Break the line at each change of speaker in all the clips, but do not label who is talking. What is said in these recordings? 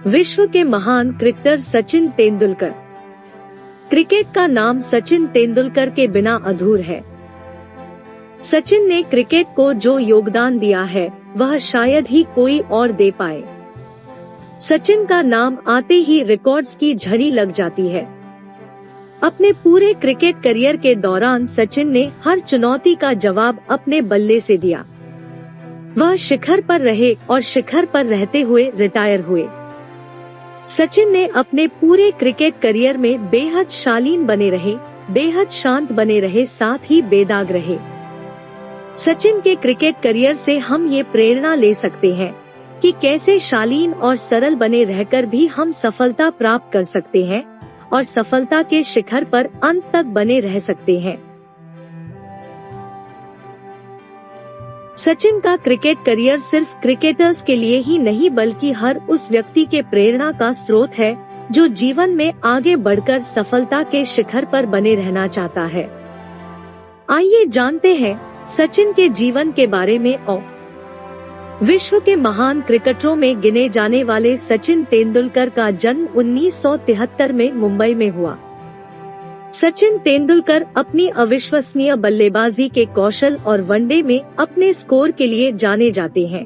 विश्व के महान क्रिकेटर सचिन तेंदुलकर। क्रिकेट का नाम सचिन तेंदुलकर के बिना अधूर है। सचिन ने क्रिकेट को जो योगदान दिया है वह शायद ही कोई और दे पाए। सचिन का नाम आते ही रिकॉर्ड्स की झड़ी लग जाती है। अपने पूरे क्रिकेट करियर के दौरान सचिन ने हर चुनौती का जवाब अपने बल्ले से दिया। वह शिखर पर रहे और शिखर पर रहते हुए रिटायर हुए। सचिन ने अपने पूरे क्रिकेट करियर में बेहद शालीन बने रहे, बेहद शांत बने रहे, साथ ही बेदाग रहे। सचिन के क्रिकेट करियर से हम ये प्रेरणा ले सकते हैं कि कैसे शालीन और सरल बने रहकर भी हम सफलता प्राप्त कर सकते हैं और सफलता के शिखर पर अंत तक बने रह सकते हैं। सचिन का क्रिकेट करियर सिर्फ क्रिकेटर्स के लिए ही नहीं बल्कि हर उस व्यक्ति के प्रेरणा का स्रोत है जो जीवन में आगे बढ़कर सफलता के शिखर पर बने रहना चाहता है। आइए जानते हैं सचिन के जीवन के बारे में। विश्व के महान क्रिकेटरों में गिने जाने वाले सचिन तेंदुलकर का जन्म 1973 में मुंबई में हुआ। सचिन तेंदुलकर अपनी अविश्वसनीय बल्लेबाजी के कौशल और वनडे में अपने स्कोर के लिए जाने जाते हैं।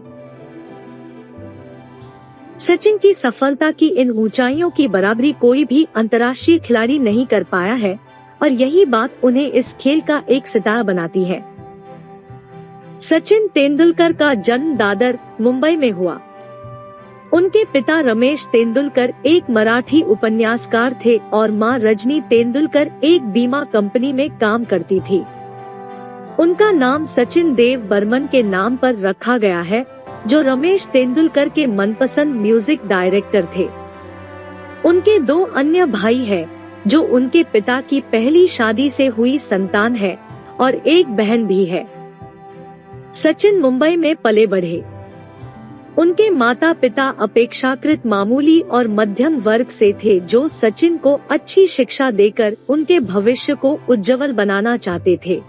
सचिन की सफलता की इन ऊंचाइयों की बराबरी कोई भी अंतर्राष्ट्रीय खिलाड़ी नहीं कर पाया है और यही बात उन्हें इस खेल का एक सितारा बनाती है। सचिन तेंदुलकर का जन्म दादर, मुंबई में हुआ। उनके पिता रमेश तेंदुलकर एक मराठी उपन्यासकार थे और मां रजनी तेंदुलकर एक बीमा कंपनी में काम करती थी। उनका नाम सचिन देव बर्मन के नाम पर रखा गया है, जो रमेश तेंदुलकर के मनपसंद म्यूजिक डायरेक्टर थे। उनके 2 अन्य भाई हैं, जो उनके पिता की पहली शादी से हुई संतान है और एक बहन भी है। सचिन मुंबई में पले बढ़े। उनके माता पिता अपेक्षाकृत मामूली और मध्यम वर्ग से थे, जो सचिन को अच्छी शिक्षा देकर उनके भविष्य को उज्जवल बनाना चाहते थे।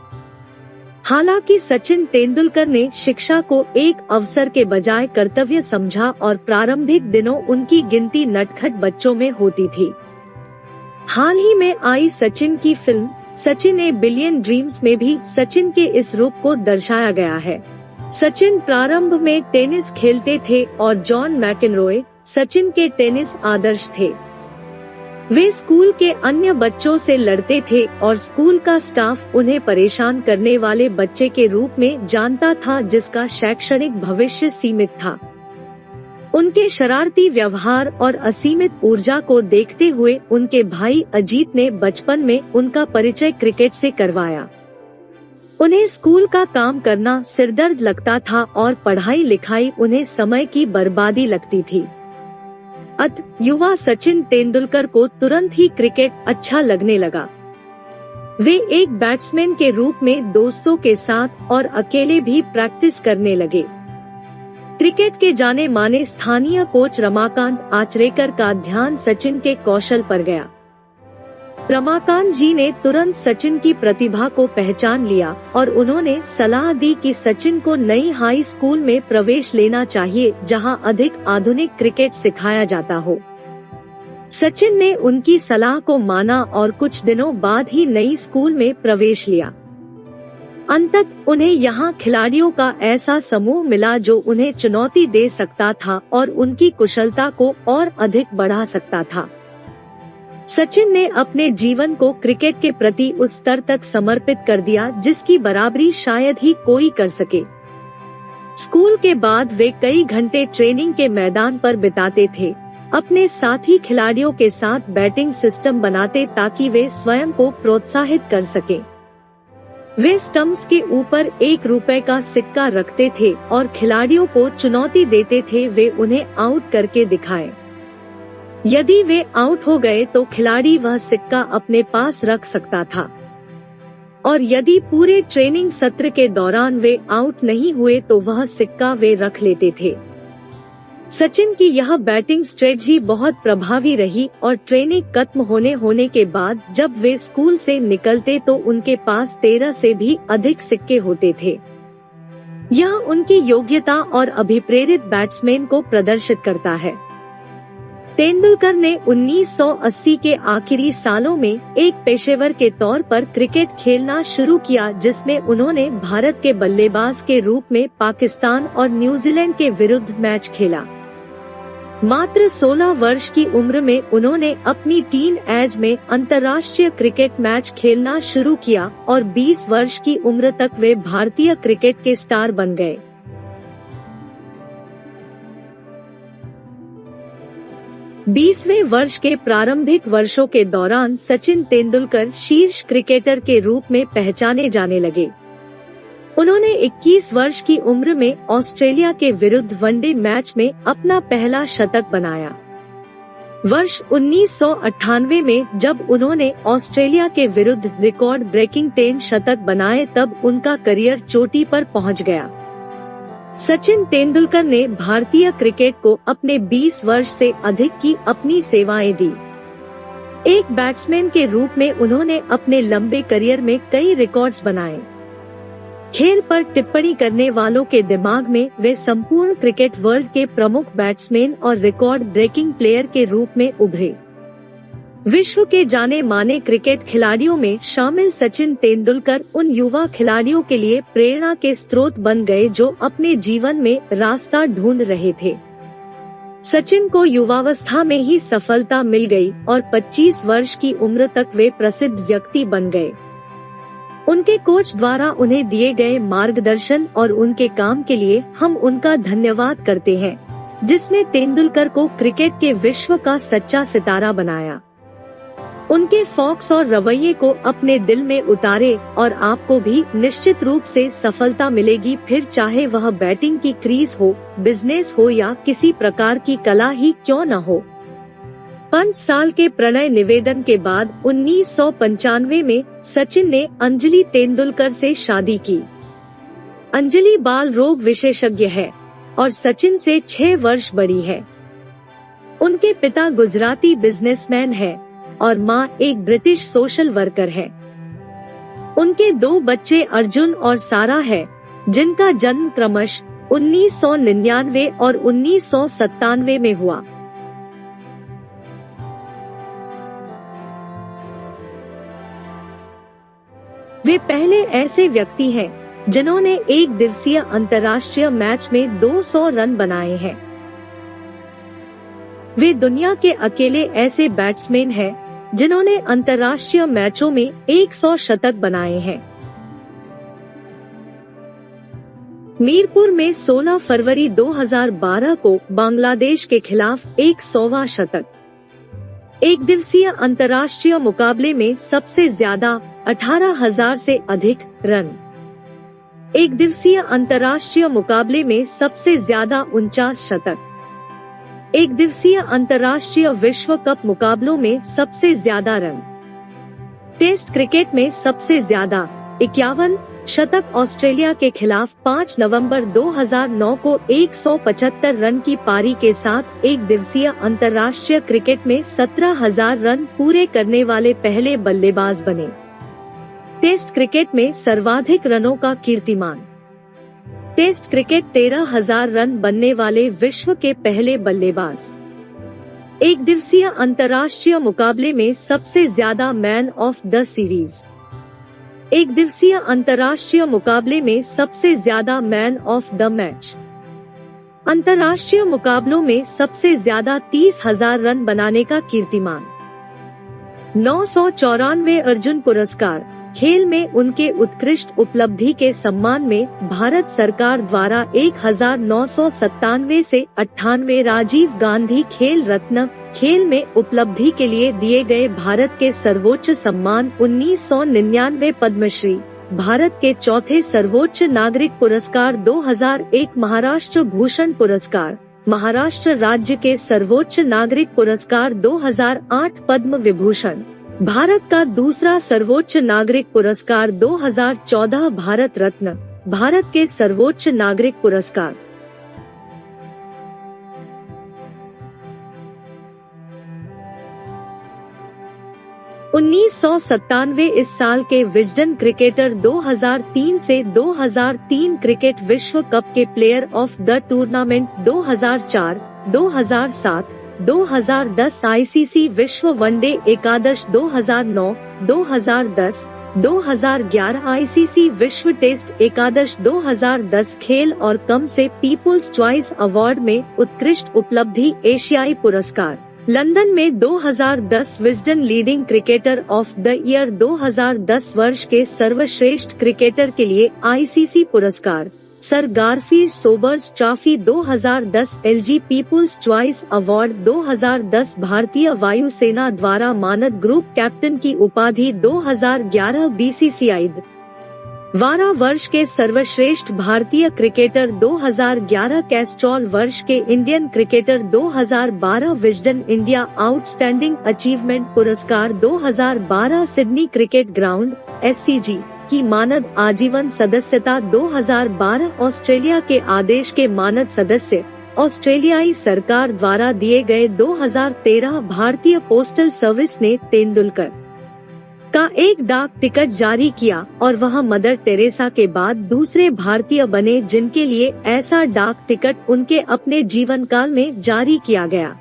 हालांकि सचिन तेंदुलकर ने शिक्षा को एक अवसर के बजाय कर्तव्य समझा और प्रारंभिक दिनों उनकी गिनती नटखट बच्चों में होती थी। हाल ही में आई सचिन की फिल्म सचिन ए बिलियन ड्रीम्स में भी सचिन के इस रूप को दर्शाया गया है। सचिन प्रारंभ में टेनिस खेलते थे और जॉन मैकेनरॉय सचिन के टेनिस आदर्श थे। वे स्कूल के अन्य बच्चों से लड़ते थे और स्कूल का स्टाफ उन्हें परेशान करने वाले बच्चे के रूप में जानता था, जिसका शैक्षणिक भविष्य सीमित था। उनके शरारती व्यवहार और असीमित ऊर्जा को देखते हुए उनके भाई अजीत ने बचपन में उनका परिचय क्रिकेट से करवाया। उन्हें स्कूल का काम करना सिरदर्द लगता था और पढ़ाई लिखाई उन्हें समय की बर्बादी लगती थी। अतः युवा सचिन तेंदुलकर को तुरंत ही क्रिकेट अच्छा लगने लगा। वे एक बैट्समैन के रूप में दोस्तों के साथ और अकेले भी प्रैक्टिस करने लगे। क्रिकेट के जाने माने स्थानीय कोच रमाकांत आचरेकर का ध्यान सचिन के कौशल पर गया। रमाकांत जी ने तुरंत सचिन की प्रतिभा को पहचान लिया और उन्होंने सलाह दी कि सचिन को नई हाई स्कूल में प्रवेश लेना चाहिए, जहां अधिक आधुनिक क्रिकेट सिखाया जाता हो। सचिन ने उनकी सलाह को माना और कुछ दिनों बाद ही नई स्कूल में प्रवेश लिया। अंततः उन्हें यहाँ खिलाड़ियों का ऐसा समूह मिला जो उन्हें चुनौती दे सकता था और उनकी कुशलता को और अधिक बढ़ा सकता था। सचिन ने अपने जीवन को क्रिकेट के प्रति उस स्तर तक समर्पित कर दिया जिसकी बराबरी शायद ही कोई कर सके। स्कूल के बाद वे कई घंटे ट्रेनिंग के मैदान पर बिताते थे, अपने साथी खिलाड़ियों के साथ बैटिंग सिस्टम बनाते ताकि वे स्वयं को प्रोत्साहित कर सके। वे स्टंप्स के ऊपर ₹1 का सिक्का रखते थे और खिलाड़ियों को चुनौती देते थे, वे उन्हें आउट करके दिखाएं। यदि वे आउट हो गए तो खिलाड़ी वह सिक्का अपने पास रख सकता था और यदि पूरे ट्रेनिंग सत्र के दौरान वे आउट नहीं हुए तो वह सिक्का वे रख लेते थे। सचिन की यह बैटिंग स्ट्रेटजी बहुत प्रभावी रही और ट्रेनिंग खत्म होने के बाद जब वे स्कूल से निकलते तो उनके पास 13 से भी अधिक सिक्के होते थे। यह उनकी योग्यता और अभिप्रेरित बैट्समैन को प्रदर्शित करता है। तेंदुलकर ने 1980 के आखिरी सालों में एक पेशेवर के तौर पर क्रिकेट खेलना शुरू किया, जिसमें उन्होंने भारत के बल्लेबाज के रूप में पाकिस्तान और न्यूजीलैंड के विरुद्ध मैच खेला। मात्र 16 वर्ष की उम्र में उन्होंने अपनी टीन एज में अंतर्राष्ट्रीय क्रिकेट मैच खेलना शुरू किया और 20 वर्ष की उम्र तक वे भारतीय क्रिकेट के स्टार बन गए। 20वें वर्ष के प्रारंभिक वर्षों के दौरान सचिन तेंदुलकर शीर्ष क्रिकेटर के रूप में पहचाने जाने लगे। उन्होंने 21 वर्ष की उम्र में ऑस्ट्रेलिया के विरुद्ध वनडे मैच में अपना पहला शतक बनाया। वर्ष 1998 में जब उन्होंने ऑस्ट्रेलिया के विरुद्ध रिकॉर्ड ब्रेकिंग 10 शतक बनाए, तब उनका करियर चोटी पर पहुंच गया। सचिन तेंदुलकर ने भारतीय क्रिकेट को अपने 20 वर्ष से अधिक की अपनी सेवाएं दी। एक बैट्समैन के रूप में उन्होंने अपने लंबे करियर में कई रिकॉर्ड्स बनाए। खेल पर टिप्पणी करने वालों के दिमाग में वे संपूर्ण क्रिकेट वर्ल्ड के प्रमुख बैट्समैन और रिकॉर्ड ब्रेकिंग प्लेयर के रूप में उभरे। विश्व के जाने माने क्रिकेट खिलाड़ियों में शामिल सचिन तेंदुलकर उन युवा खिलाड़ियों के लिए प्रेरणा के स्रोत बन गए जो अपने जीवन में रास्ता ढूंढ रहे थे। सचिन को युवावस्था में ही सफलता मिल गई और 25 वर्ष की उम्र तक वे प्रसिद्ध व्यक्ति बन गए। उनके कोच द्वारा उन्हें दिए गए मार्गदर्शन और उनके काम के लिए हम उनका धन्यवाद करते हैं, जिसने तेंदुलकर को क्रिकेट के विश्व का सच्चा सितारा बनाया। उनके फॉक्स और रवैये को अपने दिल में उतारे और आपको भी निश्चित रूप से सफलता मिलेगी, फिर चाहे वह बैटिंग की क्रीज हो, बिजनेस हो या किसी प्रकार की कला ही क्यों न हो। 5 साल के प्रणय निवेदन के बाद 1995 में सचिन ने अंजलि तेंदुलकर से शादी की। अंजलि बाल रोग विशेषज्ञ है और सचिन से 6 वर्ष बड़ी है। उनके पिता गुजराती बिजनेसमैन है और मां एक ब्रिटिश सोशल वर्कर है। उनके 2 बच्चे अर्जुन और सारा है, जिनका जन्म क्रमशः 1999 और 1997 में हुआ। वे पहले ऐसे व्यक्ति हैं जिन्होंने एक दिवसीय अंतर्राष्ट्रीय मैच में 200 रन बनाए हैं। वे दुनिया के अकेले ऐसे बैट्समैन हैं जिन्होंने अंतर्राष्ट्रीय मैचों में 100 शतक बनाए हैं। मीरपुर में 16 फरवरी 2012 को बांग्लादेश के खिलाफ 100वां शतक। एक दिवसीय अंतर्राष्ट्रीय मुकाबले में सबसे ज्यादा 18,000 से अधिक रन। एक दिवसीय अंतर्राष्ट्रीय मुकाबले में सबसे ज्यादा 49 शतक। एक दिवसीय अंतर्राष्ट्रीय विश्व कप मुकाबलों में सबसे ज्यादा रन। टेस्ट क्रिकेट में सबसे ज्यादा 51 शतक। ऑस्ट्रेलिया के खिलाफ 5 नवंबर 2009 को 175 रन की पारी के साथ एक दिवसीय अंतर्राष्ट्रीय क्रिकेट में 17,000 रन पूरे करने वाले पहले बल्लेबाज बने। टेस्ट क्रिकेट में सर्वाधिक रनों का कीर्तिमान। टेस्ट क्रिकेट 13,000 रन बनने वाले विश्व के पहले बल्लेबाज। एक दिवसीय अंतर्राष्ट्रीय मुकाबले में सबसे ज्यादा मैन ऑफ द सीरीज। एक दिवसीय अंतर्राष्ट्रीय मुकाबले में सबसे ज्यादा मैन ऑफ द मैच। अंतर्राष्ट्रीय मुकाबलों में सबसे ज्यादा 30,000 रन बनाने का कीर्तिमान। 994 अर्जुन पुरस्कार। खेल में उनके उत्कृष्ट उपलब्धि के सम्मान में भारत सरकार द्वारा 1997 से 98 राजीव गांधी खेल रत्न, खेल में उपलब्धि के लिए दिए गए भारत के सर्वोच्च सम्मान 1999 पद्मश्री, भारत के चौथे सर्वोच्च नागरिक पुरस्कार 2001 महाराष्ट्र भूषण पुरस्कार, महाराष्ट्र राज्य के सर्वोच्च नागरिक पुरस्कार 2008 पद्म विभूषण, भारत का दूसरा सर्वोच्च नागरिक पुरस्कार 2014 भारत रत्न, भारत के सर्वोच्च नागरिक पुरस्कार। इस साल के विजडन क्रिकेटर 2003 से 2003 क्रिकेट विश्व कप के player of the tournament 2004, 2007, 2010 ICC विश्व वनडे एकादश 2009, 2010, 2011 आईसीसी विश्व टेस्ट एकादश 2010 खेल और कम से पीपुल्स चॉइस अवार्ड में उत्कृष्ट उपलब्धि एशियाई पुरस्कार। लंदन में 2010 Wisden leading cricketer of the year 2010 वर्ष के सर्वश्रेष्ठ क्रिकेटर के लिए आईसीसी पुरस्कार। Sir Garfield Sobers trophy 2010 LG people's choice award 2010 भारतीय वायुसेना द्वारा मानद ग्रुप कैप्टन की उपाधि 2011 बीसीसीआई द्वारा वर्ष के सर्वश्रेष्ठ भारतीय क्रिकेटर 2011 कैस्ट्रॉल वर्ष के Indian cricketer 2012 Wisden India outstanding achievement पुरस्कार 2012 सिडनी क्रिकेट ग्राउंड SCG की मानद आजीवन सदस्यता 2012 ऑस्ट्रेलिया के आदेश के मानद सदस्य ऑस्ट्रेलियाई सरकार द्वारा दिए गए 2013 भारतीय पोस्टल सर्विस ने तेंदुलकर का एक डाक टिकट जारी किया और वह मदर टेरेसा के बाद दूसरे भारतीय बने जिनके लिए ऐसा डाक टिकट उनके अपने जीवन काल में जारी किया गया।